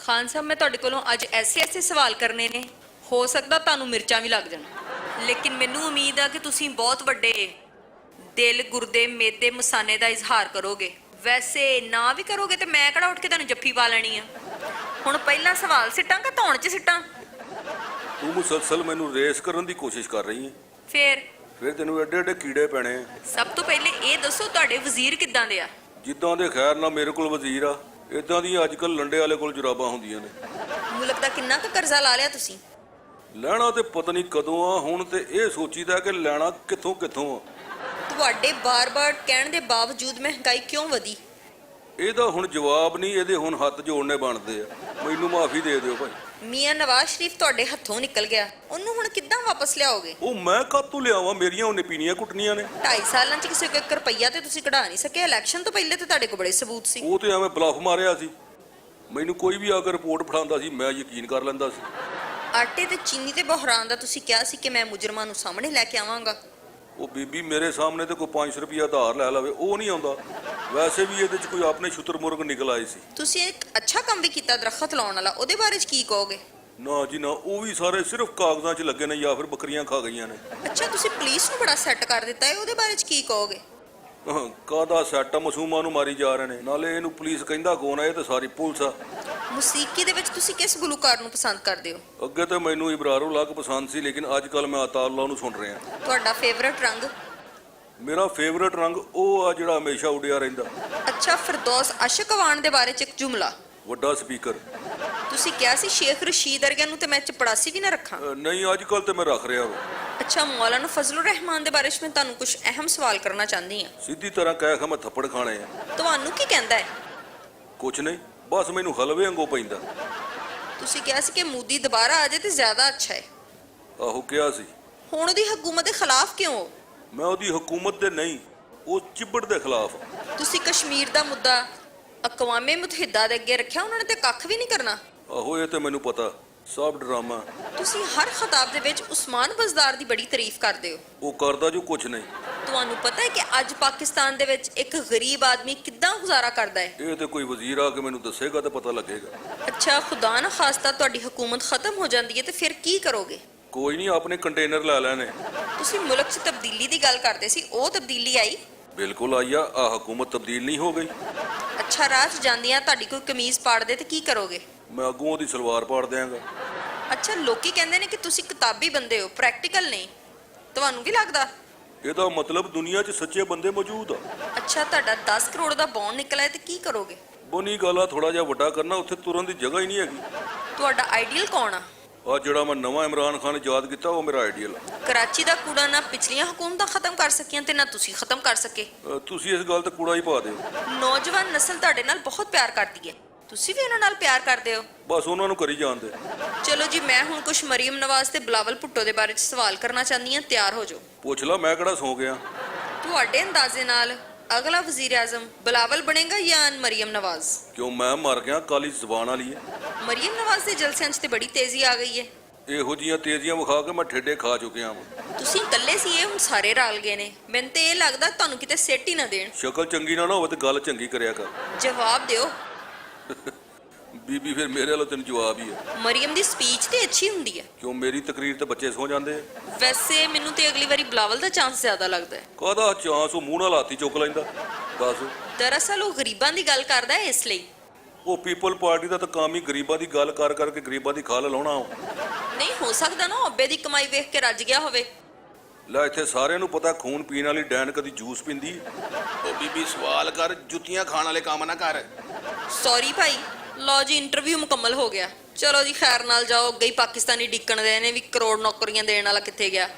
ਖਾਨ ਸਾਹਿਬ ਮੈਂ ਤੁਹਾਡੇ ਕੋਲੋਂ ਅੱਜ ਐਸੇ ਸਵਾਲ ਕਰਨੇ ਨੇ, ਹੋ ਸਕਦਾ ਤੁਹਾਨੂੰ ਮਿਰਚਾਂ ਵੀ ਲੱਗ ਜਾਣ, ਲੇਕਿਨ ਮੈਨੂੰ ਉਮੀਦ ਆ ਕਿ ਤੁਸੀਂ ਬਹੁਤ ਵੱਡੇ ਦਿਲ, ਗੁਰਦੇ, ਮੇਦੇ, ਮਸਾਨੇ ਦਾ ਇਜ਼ਹਾਰ ਕਰੋਗੇ। ਵੈਸੇ ਨਾ ਵੀ ਕਰੋਗੇ ਤੇ ਮੈਂ ਕਿਹੜਾ ਉੱਠ ਕੇ ਤੁਹਾਨੂੰ ਜੱਫੀ ਪਾ ਲੈਣੀ ਆ। ਹੁਣ ਪਹਿਲਾ ਸਵਾਲ ਸਿੱਟਾਂ ਕਿ ਧੌਣ 'ਚ ਸਿੱਟਾਂ? ਤੂੰ ਮੁਸਲਸਲ ਮੈਨੂੰ ਰੇਸ ਕਰਨ ਦੀ ਕੋਸ਼ਿਸ਼ ਕਰ ਰਹੀ ਹੈ। ਫਿਰ ਤੈਨੂੰ ਐਡੇ ਐਡੇ ਕੀੜੇ ਪੈਣੇ ਆ। ਸਭ ਤੋਂ ਪਹਿਲੇ ਇਹ ਦੱਸੋ ਤੁਹਾਡੇ ਵਜ਼ੀਰ ਕਿੱਦਾਂ ਦੇ ਆ? ਜਿੱਦਾਂ ਦੇ ਖੈਰ ਨਾ ਮੇਰੇ ਕੋਲ ਵਜ਼ੀਰ ਆ, ਇਦਾਂ ਦੀਆਂ ਅੱਜ ਕੱਲ ਲੰਡੇ ਵਾਲੇ ਕੋਲ ਜੁਰਾਬਾਂ ਹੁੰਦੀਆਂ ਨੇ। ਮੁਲਕ ਦਾ ਕਿੰਨਾ ਕੁ ਕਰਜ਼ਾ ਲਾ ਲਿਆ ਤੁਸੀਂ? ਲੈਣਾ ਤੇ ਪਤਾ ਨਹੀਂ ਕਦੋਂ ਆ, ਹੁਣ ਤੇ ਇਹ ਸੋਚੀਦਾ ਕਿ ਲੈਣਾ ਕਿੱਥੋਂ ਆ। ਤੁਹਾਡੇ ਬਾਰ-ਬਾਰ ਕਹਿਣ ਦੇ ਬਾਵਜੂਦ ਮਹਿੰਗਾਈ ਕਿਉਂ ਵਧੀ? ਇਹਦਾ ਹੁਣ ਜਵਾਬ ਨਹੀਂ, ਇਹਦੇ ਹੁਣ ਹੱਥ ਜੋੜਨੇ ਬਣਦੇ ਆ। ਮੈਨੂੰ ਮਾਫੀ ਦੇ ਦਿਓ ਭਾਈ। ਮੀਆਂ ਨਵਾਜ਼ ਸ਼ਰੀਫ ਤੁਹਾਡੇ ਹੱਥੋਂ ਨਿਕਲ ਗਿਆ, ਉਹਨੂੰ ਹੁਣ ਕਿੱਦਾਂ ਵਾਪਸ ਲਿਆਓਗੇ? ਉਹ ਮੈਂ ਕਾਹਤੋਂ ਲਿਆਵਾਂ? ਮੇਰੀਆਂ ਉਹਨੇ ਪੀਣੀਆਂ ਕੁੱਟਣੀਆਂ ਨੇ। 2.5 ਸਾਲਾਂ 'ਚ ਕਿਸੇ ਕੋ 1 ਰੁਪਈਆ ਤੇ ਤੁਸੀਂ ਕਢਾ ਨਹੀਂ ਸਕੇ। ਇਲੈਕਸ਼ਨ ਤੋਂ ਪਹਿਲੇ ਤੇ ਤੁਹਾਡੇ ਕੋਲ ਬੜੇ ਸਬੂਤ ਸੀ। ਉਹ ਤੇ ਐਵੇਂ ਬਲਫ ਮਾਰਿਆ ਸੀ। ਮੈਨੂੰ ਕੋਈ ਵੀ ਆ ਕੇ ਰਿਪੋਰਟ ਫੜਾਉਂਦਾ ਸੀ, ਮੈਂ ਯਕੀਨ ਕਰ ਲੈਂਦਾ ਸੀ। ਆਟੇ ਤੇ ਚੀਨੀ ਦੇ ਬਹਿਰਾਨ ਦਾ ਤੁਸੀਂ ਕਿਹਾ ਸੀ ਕਿ ਮੈਂ ਮੁਜਰਮਾਂ ਨੂੰ ਸਾਹਮਣੇ ਲੈ ਕੇ ਆਵਾਂਗਾ। ਉਹ ਬੀਬੀ ਮੇਰੇ ਸਾਹਮਣੇ ਤੇ ਕੋਈ 500 ਰੁਪਇਆ ਉਧਾਰ ਲੈ ਲਵੇ, ਉਹ ਨਹੀਂ ਆਉਂਦਾ। ਵੈਸੇ ਵੀ ਇਹਦੇ 'ਚ ਕੋਈ ਆਪਣੇ ਸ਼ੁਤਰਮੁਰਗ ਨਿਕਲ ਆਏ ਸੀ। ਤੁਸੀਂ ਇੱਕ ਅੱਛਾ ਕੰਮ ਵੀ ਕੀਤਾ ਦਰਖਤ ਲਾਉਣ ਵਾਲਾ, ਉਹਦੇ ਬਾਰੇ 'ਚ ਕੀ ਕਹੋਗੇ? ਨਾ ਜੀ ਨਾ, ਉਹ ਵੀ ਸਾਰੇ ਸਿਰਫ ਕਾਗਜ਼ਾਂ 'ਚ ਲੱਗੇ ਨੇ ਜਾਂ ਫਿਰ ਬੱਕਰੀਆਂ ਖਾ ਗਈਆਂ ਨੇ। ਅੱਛਾ, ਤੁਸੀਂ ਪੁਲਿਸ ਨੂੰ ਬੜਾ ਸੈੱਟ ਕਰ ਦਿੱਤਾ ਹੈ, ਉਹਦੇ ਬਾਰੇ 'ਚ ਕੀ ਕਹੋਗੇ? ਕਾਹਦਾ ਸੈੱਟ ਆ? ਮਾਸੂਮਾਂ ਨੂੰ ਮਾਰੀ ਜਾ ਰਹੇ ਨੇ। ਨਾਲੇ ਇਹਨੂੰ ਪੁਲਿਸ ਕਹਿੰਦਾ ਕੌਣ ਆ? ਇਹ ਤਾਂ ਸਾਰੀ ਪੁਲਿਸ ਆ। ਮੌਸੀਕੀ ਦੇ ਵਿੱਚ ਤੁਸੀਂ ਕਿਸ ਗੁਲੂਕਾਰ ਨੂੰ ਪਸੰਦ ਕਰਦੇ ਹੋ? ਅੱਗੇ ਤਾਂ ਮੈਨੂੰ ਇਬਰਾਰੁਲ ਹਕ ਪਸੰਦ ਸੀ, ਲੇਕਿਨ ਅੱਜ ਕੱਲ ਮੈਂ ਅਤਾਉੱਲਾ ਨੂੰ ਸੁਣ ਰਿਹਾ। ਤੁਹਾਡਾ ਫੇਵਰਟ ਰੰਗ? ਮੇਰਾ ਫੇਵਰਟ ਰੰਗ ਉਹ ਆ ਜਿਹੜਾ ਹਮੇਸ਼ਾ ਉੱਡਿਆ ਰਹਿੰਦਾ। ਅੱਛਾ, ਫਿਰਦੌਸ ਆਸ਼ਿਕ ਅਵਾਨ ਦੇ ਬਾਰੇ 'ਚ ਇੱਕ ਜੁਮਲਾ। ਵੱਡਾ ਸਪੀਕਰ। ਤੁਸੀਂ ਕਿਹਾ ਸੀ ਸ਼ੇਖ ਰਸ਼ੀਦ ਵਰਗਿਆਂ ਨੂੰ ਤੇ ਮੈਂ ਚਪੜਾਸੀ ਵੀ ਨਾ ਰੱਖਾਂ। ਨਹੀਂ, ਅੱਜ ਕੱਲ ਤੇ ਮੈਂ ਰੱਖ ਰਿਹਾ ਵਾ। ਅੱਛਾ, ਮੌਲਾਨਾ ਫਜ਼ਲੁਰ ਰਹਿਮਾਨ ਦੇ ਬਾਰੇ 'ਚ ਮੈਂ ਤੁਹਾਨੂੰ ਕੁਝ ਅਹਿਮ ਸਵਾਲ ਕਰਨਾ ਚਾਹੁੰਦੀ ਹਾਂ। ਸਿੱਧੀ ਤਰ੍ਹਾਂ ਕਹਿ ਕੇ ਮੈਂ ਥੱਪੜ ਖਾਣੇ ਆ। ਤੁਹਾਨੂੰ ਕੀ ਕਹਿੰਦਾ ਹੈ? ਕੁਛ ਨਹੀਂ, ਬਸ ਮੈਨੂੰ ਹਲਵੇ ਵਾਂਗੂ ਪੈਂਦਾ। ਤੁਸੀਂ ਕਿਹਾ ਸੀ ਕਿ ਮੋਦੀ ਦੁਬਾਰਾ ਆ ਜਾਏ ਤੇ ਜ਼ਿਆਦਾ ਅੱਛਾ ਹੈ। ਆਹੋ ਕਿਹਾ ਸੀ। ਹੁਣ ਉਹਦੀ ਹਕੂਮਤ ਦੇ ਖਿਲਾਫ ਕਿਉਂ ਹੋ? ਮੈਂ ਉਹਦੀ ਹਕੂਮਤ ਦੇ ਨਹੀਂ, ਉਹ ਚਿੱਬੜ ਦੇ ਖਿਲਾਫ। ਤੁਸੀਂ ਕਸ਼ਮੀਰ ਦਾ ਮੁੱਦਾ ਅਕਵਾਮੇ ਮੁਤਹਿਦਾ ਦੇ ਅੱਗੇ ਰੱਖਿਆ, ਉਹਨਾਂ ਨੇ ਤੇ ਕੱਖ ਵੀ ਨਹੀਂ ਕਰਨਾ। ਆਹੋ ਇਹ ਤੇ ਮੈਨੂੰ ਪਤਾ, ਸਭ ਡਰਾਮਾ। ਤੁਸੀਂ ਹਰ ਖਿਤਾਬ ਦੇ ਵਿੱਚ ਉਸਮਾਨ ਬਜ਼ਦਾਰ ਦੀ ਬੜੀ ਤਾਰੀਫ ਕਰਦੇ ਹੋ। ਉਹ ਕਰਦਾ ਜੋ ਕੁਛ ਨਹੀਂ। ਤੁਹਾਨੂੰ ਪਤਾ ਹੈ ਕਿ ਅੱਜ ਪਾਕਿਸਤਾਨ ਦੇ ਵਿੱਚ ਇੱਕ ਗਰੀਬ ਆਦਮੀ ਕਿੱਦਾਂ ਗੁਜ਼ਾਰਾ ਕਰਦਾ ਹੈ? ਇਹ ਤੇ ਕੋਈ ਵਜ਼ੀਰ ਆ ਕੇ ਮੈਨੂੰ ਦੱਸੇਗਾ ਤਾਂ ਪਤਾ ਲੱਗੇਗਾ। ਅੱਛਾ, ਖੁਦਾ ਨਾ ਖਾਸਤਾ ਤੁਹਾਡੀ ਹਕੂਮਤ ਖਤਮ ਹੋ ਜਾਂਦੀ ਹੈ ਤੇ ਫਿਰ ਕੀ ਕਰੋਗੇ? ਕੋਈ ਨਹੀਂ, ਆਪਣੇ ਕੰਟੇਨਰ ਲੈ ਲੈਣੇ। ਤੁਸੀਂ ਮੁਲਕ 'ਚ ਤਬਦੀਲੀ ਦੀ ਗੱਲ ਕਰਦੇ ਸੀ, ਉਹ ਤਬਦੀਲੀ ਆਈ? ਬਿਲਕੁਲ ਆਈ ਆ। ਹਕੂਮਤ ਤਬਦੀਲ ਨਹੀਂ ਹੋ ਗਈ। ਅੱਛਾ, ਰਾਹ 'ਚ ਜਾਂਦੀਆਂ ਤੁਹਾਡੀ ਕੋਈ ਕਮੀਜ਼ ਪਾੜ ਦੇ ਤੇ ਕੀ ਕਰੋਗੇ? ਮੈਂ ਅੱਗੋਂ ਉਹਦੀ ਸਲਵਾਰ ਪਾੜ ਦਿਆਂਗਾ। ਅੱਛਾ, ਲੋਕੀ ਕਹਿੰਦੇ ਨੇ ਕਿ ਤੁਸੀਂ ਕਿਤਾਬੀ ਬੰਦੇ ਹੋ, ਪ੍ਰੈਕਟੀਕਲ ਨਹੀਂ। ਤੁਹਾਨੂੰ ਵੀ ਲੱਗਦਾ? ਇਹਦਾ ਮਤਲਬ ਦੁਨੀਆ 'ਚ ਸੱਚੇ ਬੰਦੇ ਮੌਜੂਦ ਆ। ਅੱਛਾ, ਤੁਹਾਡਾ 10 ਕਰੋੜ ਦਾ ਬੌਂਡ ਨਿਕਲਿਆ ਹੈ ਤੇ ਕੀ ਕਰੋਗੇ? ਬਣੀ ਗੱਲ ਆ, ਥੋੜਾ ਜਿਹਾ ਵੱਡਾ ਕਰਨਾ, ਉੱਥੇ ਤੁਰਨ ਦੀ ਜਗ੍ਹਾ ਹੀ ਨਹੀਂ ਹੈਗੀ। ਤੁਹਾਡਾ ਆਈਡੀਅਲ ਕੌਣ ਆ? ਆ ਜਿਹੜਾ ਮੈਂ ਨਵਾਂ ਇਮਰਾਨ ਖਾਨ ਯਾਦ ਕੀਤਾ, ਉਹ ਮੇਰਾ ਆਈਡੀਅਲ ਆ। ਕਰਾਚੀ ਦਾ ਕੂੜਾ ਨਾ ਪਿਛਲੀਆਂ ਹਕੂਮਤਾਂ ਖਤਮ ਕਰ ਸਕੀਆਂ ਤੇ ਨਾ ਤੁਸੀਂ ਖਤਮ ਕਰ ਸਕੇ। ਤੁਸੀਂ ਇਸ ਗੱਲ ਤੇ ਕੂੜਾ ਹੀ ਪਾ ਦਿਓ। ਨੌਜਵਾਨ ਨਸਲ ਤੁਹਾਡੇ ਨਾਲ ਬਹੁਤ ਪਿਆਰ ਕਰਦੀ ਹੈ, ਤੁਸੀਂ ਵੀ ਉਹਨਾਂ ਨਾਲ ਪਿਆਰ ਕਰਦੇ ਹੋ। ਬਸ ਉਹਨਾਂ ਨੂੰ ਕਰੀ ਜਾਣ ਦੇ। ਚਲੋ ਜੀ, ਮੈਂ ਹੁਣ ਕੁਝ ਮਰੀਮ ਨਵਾਜ਼ ਤੇ ਬਿਲਾਵਲ ਭੁੱਟੋ ਦੇ ਬਾਰੇ 'ਚ ਸਵਾਲ ਕਰਨਾ ਚਾਹੁੰਦੀ ਹਾਂ, ਤਿਆਰ ਹੋ ਜਾਓ। ਪੁੱਛ ਲਾ, ਮੈਂ ਕਿਹੜਾ ਸੌਂ ਗਿਆ। ਤੁਹਾਡੇ ਅੰਦਾਜ਼ੇ ਨਾਲ ਅਗਲਾ ਵਜ਼ੀਰ ਆਜ਼ਮ ਬਿਲਾਵਲ ਬਣੇਗਾ ਜਾਂ ਮਰੀਮ ਨਵਾਜ਼? ਕਿਉਂ, ਮੈਂ ਮਰ ਗਿਆ, ਕਾਲੀ ਜ਼ਬਾਨ ਵਾਲੀ ਹੈ। ਮਰੀਮ ਨਵਾਜ਼ ਦੇ ਜਲਸਿਆਂ 'ਚ ਤੇ ਬੜੀ ਤੇਜ਼ੀ ਆ ਗਈ ਹੈ। ਇਹੋ ਜੀਆਂ ਤੇਜ਼ੀਆਂ ਵਿਖਾ ਕੇ ਮੈਂ ਠੇਡੇ ਖਾ ਚੁੱਕਿਆ ਹਾਂ। ਤੁਸੀਂ ਇਕੱਲੇ ਸੀ, ਇਹ ਹੁਣ ਸਾਰੇ ਰਲ ਗਏ ਨੇ। ਮੈਨੂੰ ਤੇ ਇਹ ਲੱਗਦਾ ਤੁਹਾਨੂੰ ਕਿਤੇ ਸਿੱਟ ਹੀ ਨਾ ਦੇਣ। ਸ਼ਕਲ ਚੰਗੀ ਨਾ ਹੋਵੇ ਤੇ ਗੱਲ ਚੰਗੀ ਕਰਿਆ ਕਰ। ਜਵਾਬ ਦਿਓ। ਬੀਬੀ ਫਿਰ ਮੇਰੇ ਵੱਲੋਂ ਤੈਨੂੰ ਜਵਾਬ ਹੀ ਹੈ। ਮਰੀਮ ਦੀ ਸਪੀਚ ਤੇ ਅੱਛੀ ਹੁੰਦੀ ਹੈ। ਕਿਉਂ, ਮੇਰੀ ਤਕਰੀਰ ਤੇ ਬੱਚੇ ਸੌ ਜਾਂਦੇ ਆ। ਵੈਸੇ ਮੈਨੂੰ ਤੇ ਅਗਲੀ ਵਾਰੀ ਬਿਲਾਵਲ ਦਾ ਚਾਂਸ ਜ਼ਿਆਦਾ ਲੱਗਦਾ ਹੈ। ਕਾਹਦਾ ਚਾਂਸ? ਉਹ ਮੂੰਹ ਨਾਲ ਹਾਥੀ ਚੁੱਕ ਲੈਂਦਾ। ਦੱਸ। ਦਰਅਸਲ ਉਹ ਗਰੀਬਾਂ ਦੀ ਗੱਲ ਕਰਦਾ ਹੈ, ਇਸ ਲਈ। ਉਹ ਪੀਪਲ ਪਾਰਟੀ ਦਾ ਤਾਂ ਕੰਮ ਹੀ ਗਰੀਬਾਂ ਦੀ ਗੱਲ ਕਰ ਕਰਕੇ ਗਰੀਬਾਂ ਦੀ ਖਾਲ ਲਾਉਣਾ। ਨਹੀਂ ਹੋ ਸਕਦਾ ਨਾ ਅੱਬੇ ਦੀ ਕਮਾਈ ਵੇਖ ਕੇ ਰੱਜ ਗਿਆ ਹੋਵੇ। ਲੈ, ਇੱਥੇ ਸਾਰਿਆਂ ਨੂੰ ਪਤਾ ਖੂਨ ਪੀਣ ਵਾਲੀ ਡੈਨ ਕਦੀ ਜੂਸ ਪੀਂਦੀ। ਉਹ ਬੀਬੀ ਸਵਾਲ ਕਰ, ਜੁੱਤੀਆਂ ਖਾਣ ਵਾਲੇ ਕੰਮ ਨਾ ਕਰ। ਸੌਰੀ ਭਾਈ। ਲਓ ਜੀ, ਇੰਟਰਵਿਊ ਮੁਕੰਮਲ ਹੋ ਗਿਆ। ਚਲੋ ਜੀ, ਖੈਰ ਨਾਲ ਜਾਓ। ਅੱਗੇ ਹੀ ਪਾਕਿਸਤਾਨੀ ਡਿੱਕਣ ਦੇ ਨੇ ਵੀ ਕਰੋੜ ਨੌਕਰੀਆਂ ਦੇਣ ਵਾਲਾ ਕਿੱਥੇ ਗਿਆ।